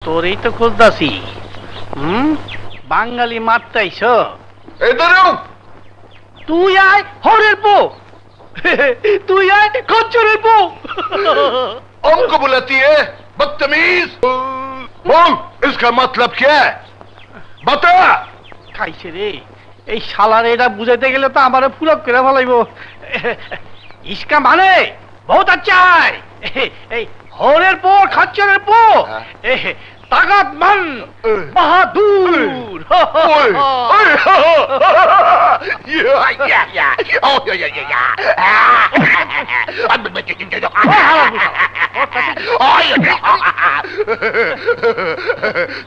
তোরই তো খুঁজতাছি। বাঙালি মারতাইছ। তুই আয় হরের পো, তুই আয় খচ্চরের পো। हमको बुलाती है बदतमीज। बोल इसका मतलब क्या है, बता। খাইছে রে, এই শালার এটা বুঝাইতে গেলে তো আমার ফুলক করে ফেলাইব। ইসকা মানে বহুত আচ্ছা है। এই হরের পো খচ্চরের পো তাকাতমান বাহাদুর।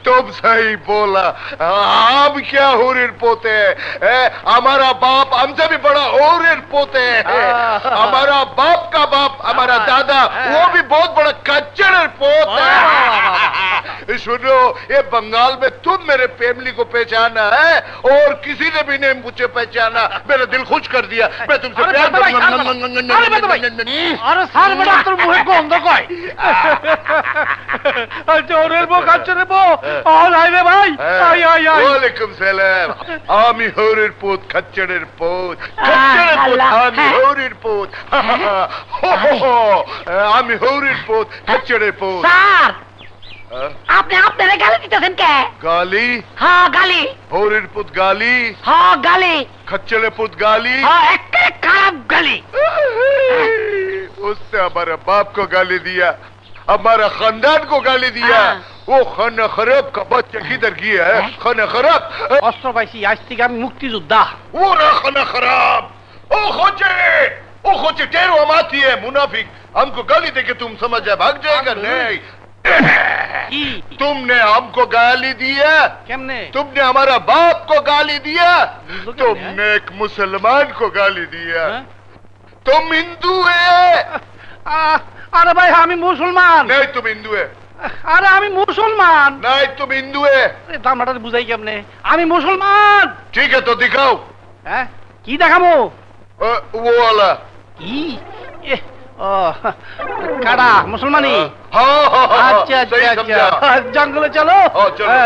तुम सही बोला। हम क्या होरेर पोते हैं, हमारा बाप हमसे भी बड़ा होरेर पोते हैं। हमारा बाप का बाप हमारा दादा वो भी बहुत बड़ा कच्चर पोत है। सुनो, ये बंगाल में तुम मेरे फैमिली को पहचाना है और किसी ने भी नहीं मुझे पहचाना। मेरा दिल खुश कर दिया। मैं तुमसे प्यार अरे सर बेटा তোর মুখে গন্ধ কয়। জোরের বো কাচ্চরের বো অল আই রে ভাই। I I I. ওয়ালাইকুম সালাম। আমি হরের পোত খচ্চরের পোত, খচ্চরের পোত আমি হরের পোত। আমি হরের পোত খচ্চরের পোত। স্যার আপনি আপনারে গালি দিতেছেন কে? गाली? হ্যাঁ গালি। होरेर पुत गाली? হ্যাঁ গালি। खच्चर पुत गाली? হ্যাঁ একেবারে খারাপ गाली। उसने हमारे बाप को गाली दिया, हमारा खानदान को गाली दिया। वो खाना खराब का बच्चा किधर गया है? खाना खराब অস্ত্র পাইছি, আজ থেকে আমি মুক্তিযোদ্ধা। वो ना खाना खराब। ओ खोचे टेरो माती है मुनाफिक। हमको गाली देके तुम समझ जाए भाग जाएगा। नहीं, तुमने हमको गाली दिया। কেমনে? तुमने हमारा बाप को गाली दिया। तुमने एक मुसलमान को गाली दिया। तुम हिंदू है। আরে ভাই আমি মুসলমান। नहीं तुम हिंदू है। আরে আমি মুসলমান। नहीं तुम हिंदू है। দামটা বুঝাই কেমনে? আমি মুসলমান। ठीक है तो दिखाओ। হ্যাঁ কি দেখাবো? वो वाला। কি? কারা মুসলমানি? हाँ আচ্ছা আচ্ছা আচ্ছা, জঙ্গলে চলো,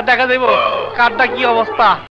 দেখা দেবো কারটা কি অবস্থা।